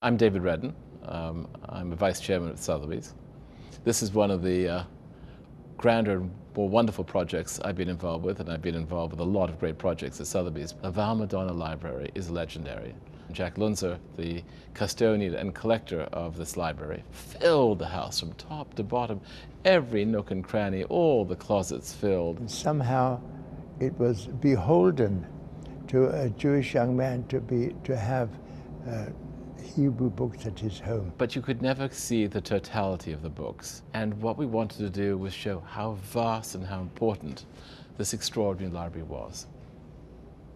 I'm David Redden. I'm a vice chairman at Sothebys. This is one of the grander and more wonderful projects I've been involved with, and I've been involved with a lot of great projects at Sotheby's. The VALMADONNA library is legendary. Jack Lunzer, the custodian and collector of this library, filled the house from top to bottom, every nook and cranny, all the closets filled. And somehow it was beholden to a Jewish young man to have Hebrew books at his home. But you could never see the totality of the books. And what we wanted to do was show how vast and how important this extraordinary library was.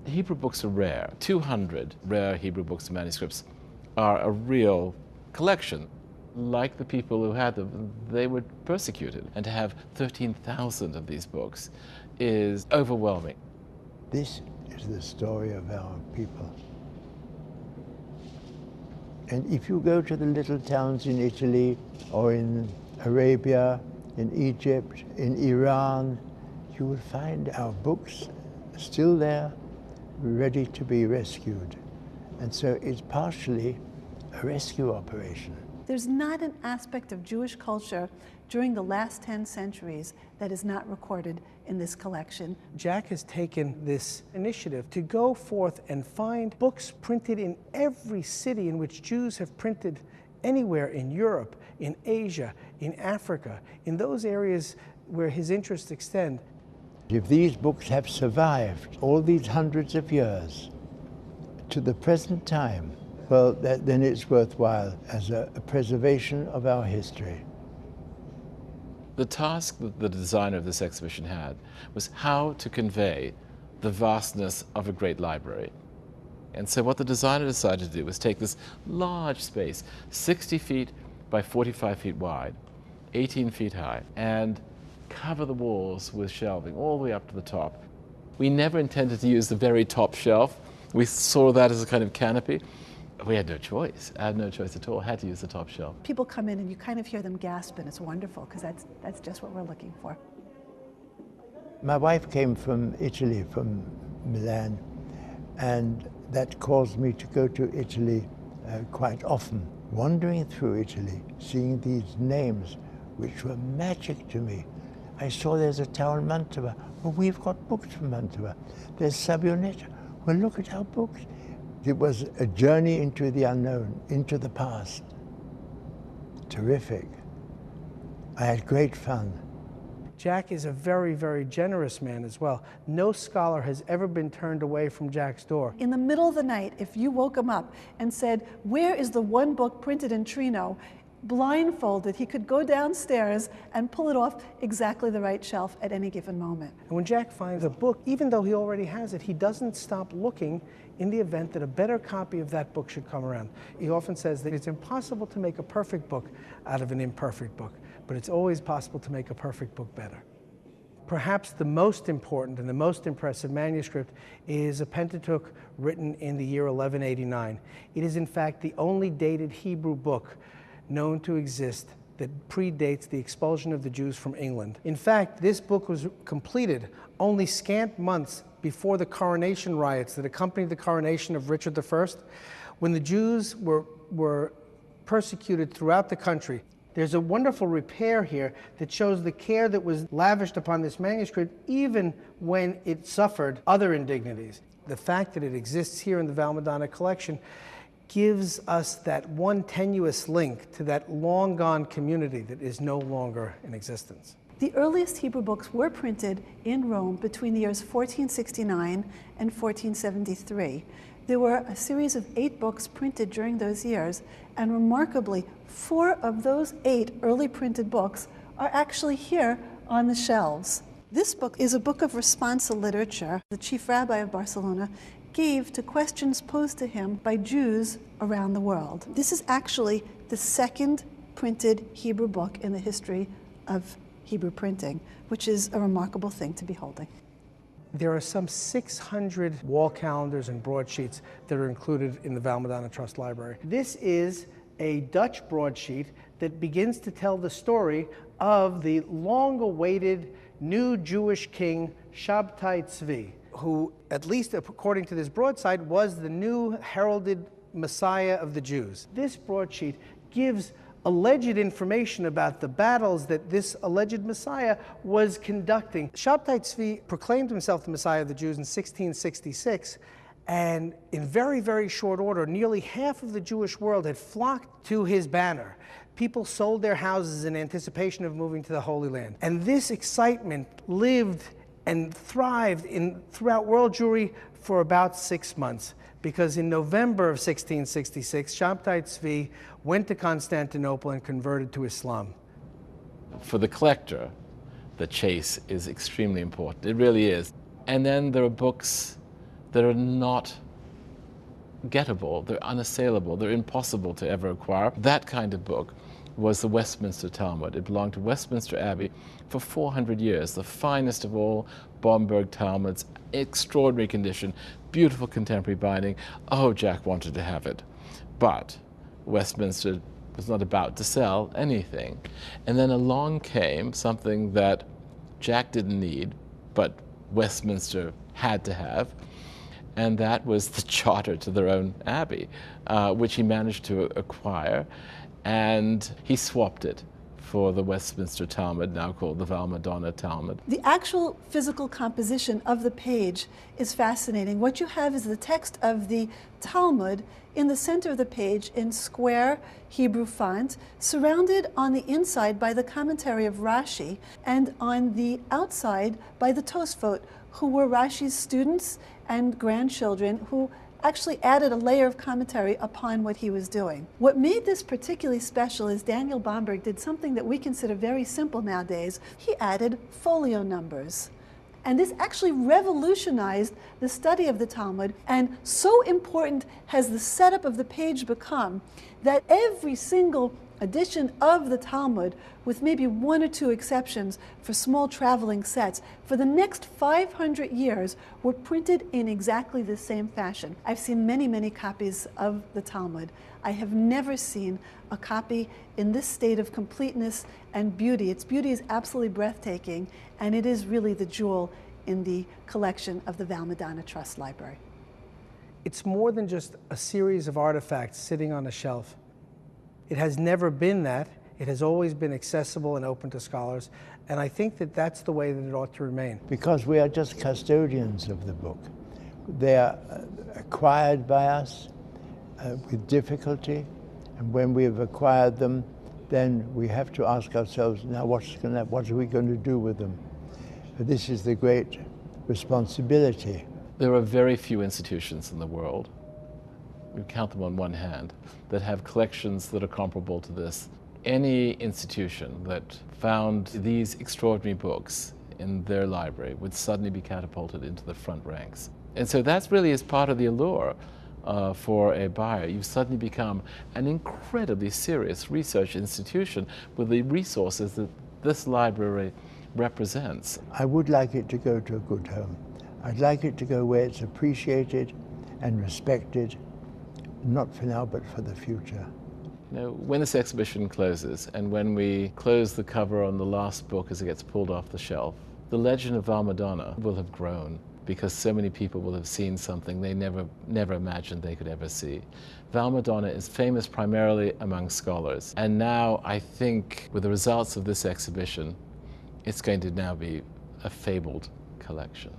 Hebrew books are rare. 200 rare Hebrew books and manuscripts are a real collection. Like the people who had them, they were persecuted. And to have 13,000 of these books is overwhelming. This is the story of our people. And if you go to the little towns in Italy or in Arabia, in Egypt, in Iran, you will find our books still there, ready to be rescued. And so it's partially a rescue operation. There's not an aspect of Jewish culture during the last 10 centuries that is not recorded in this collection. Jack has taken this initiative to go forth and find books printed in every city in which Jews have printed anywhere in Europe, in Asia, in Africa, in those areas where his interests extend. If these books have survived all these hundreds of years to the present time, well, then it's worthwhile as a preservation of our history. The task that the designer of this exhibition had was how to convey the vastness of a great library. And so what the designer decided to do was take this large space, 60 feet by 45 feet wide, 18 feet high, and cover the walls with shelving all the way up to the top. We never intended to use the very top shelf. We saw that as a kind of canopy. We had no choice. I had no choice at all. I had to use the top shelf. People come in and you kind of hear them gasp, and it's wonderful because that's just what we're looking for. My wife came from Italy, from Milan, and that caused me to go to Italy quite often. Wandering through Italy, seeing these names, which were magic to me. I saw there's a town, Mantova. Well, we've got books from Mantova. There's Sabionetta. Well, look at our books. It was a journey into the unknown, into the past. Terrific. I had great fun. Jack is a very, very generous man as well. No scholar has ever been turned away from Jack's door. In the middle of the night, if you woke him up and said, "Where is the one book printed in Trino?" blindfolded, he could go downstairs and pull it off exactly the right shelf at any given moment. And when Jack finds a book, even though he already has it, he doesn't stop looking in the event that a better copy of that book should come around. He often says that it's impossible to make a perfect book out of an imperfect book, but it's always possible to make a perfect book better. Perhaps the most important and the most impressive manuscript is a Pentateuch written in the year 1189. It is in fact the only dated Hebrew book known to exist that predates the expulsion of the Jews from England. In fact, this book was completed only scant months before the coronation riots that accompanied the coronation of Richard I, when the Jews were persecuted throughout the country. There's a wonderful repair here that shows the care that was lavished upon this manuscript even when it suffered other indignities. The fact that it exists here in the VALMADONNA collection gives us that one tenuous link to that long-gone community that is no longer in existence. The earliest Hebrew books were printed in Rome between the years 1469 and 1473. There were a series of 8 books printed during those years, and remarkably, 4 of those 8 early printed books are actually here on the shelves. This book is a book of responsa literature the chief rabbi of Barcelona gave to questions posed to him by Jews around the world. This is actually the second printed Hebrew book in the history of Hebrew printing, which is a remarkable thing to be holding. There are some 600 wall calendars and broadsheets that are included in the VALMADONNA Trust Library. This is a Dutch broadsheet that begins to tell the story of the long-awaited new Jewish king, Shabtai Tzvi, who, at least according to this broadside, was the new heralded Messiah of the Jews. This broadsheet gives alleged information about the battles that this alleged Messiah was conducting. Shabtai Tzvi proclaimed himself the Messiah of the Jews in 1666, and in very, very short order, nearly half of the Jewish world had flocked to his banner. People sold their houses in anticipation of moving to the Holy Land. And this excitement lived and thrived throughout world Jewry for about 6 months, because in November of 1666, Shabtai Tzvi went to Constantinople and converted to Islam. For the collector, the chase is extremely important. It really is. And then there are books that are not gettable, they're unassailable, they're impossible to ever acquire. That kind of book was the Westminster Talmud. It belonged to Westminster Abbey for 400 years, the finest of all Bomberg Talmuds, extraordinary condition, beautiful contemporary binding. Oh, Jack wanted to have it. But Westminster was not about to sell anything. And then along came something that Jack didn't need, but Westminster had to have, and that was the charter to their own abbey, which he managed to acquire, and he swapped it for the Westminster Talmud, now called the VALMADONNA Talmud. The actual physical composition of the page is fascinating. What you have is the text of the Talmud in the center of the page in square Hebrew font, surrounded on the inside by the commentary of Rashi, and on the outside by the Tosfot, who were Rashi's students and grandchildren, who actually added a layer of commentary upon what he was doing. What made this particularly special is Daniel Bomberg did something that we consider very simple nowadays. He added folio numbers. And this actually revolutionized the study of the Talmud, and so important has the setup of the page become that every single edition of the Talmud, with maybe 1 or 2 exceptions for small traveling sets, for the next 500 years were printed in exactly the same fashion. I've seen many, many copies of the Talmud. I have never seen a copy in this state of completeness and beauty. Its beauty is absolutely breathtaking, and it is really the jewel in the collection of the VALMADONNA Trust Library. It's more than just a series of artifacts sitting on a shelf. It has never been that. It has always been accessible and open to scholars, and I think that that's the way that it ought to remain. Because we are just custodians of the book. They are acquired by us with difficulty, and when we have acquired them, then we have to ask ourselves, now what are we going to do with them? This is the great responsibility. There are very few institutions in the world, we count them on one hand, that have collections that are comparable to this. Any institution that found these extraordinary books in their library would suddenly be catapulted into the front ranks. And so that's really is part of the allure for a buyer. You suddenly become an incredibly serious research institution with the resources that this library represents. I would like it to go to a good home. I'd like it to go where it's appreciated and respected, not for now, but for the future. You know, when this exhibition closes, and when we close the cover on the last book as it gets pulled off the shelf, the legend of VALMADONNA will have grown, because so many people will have seen something they never imagined they could ever see. VALMADONNA is famous primarily among scholars, and now I think with the results of this exhibition, it's going to now be a fabled collection.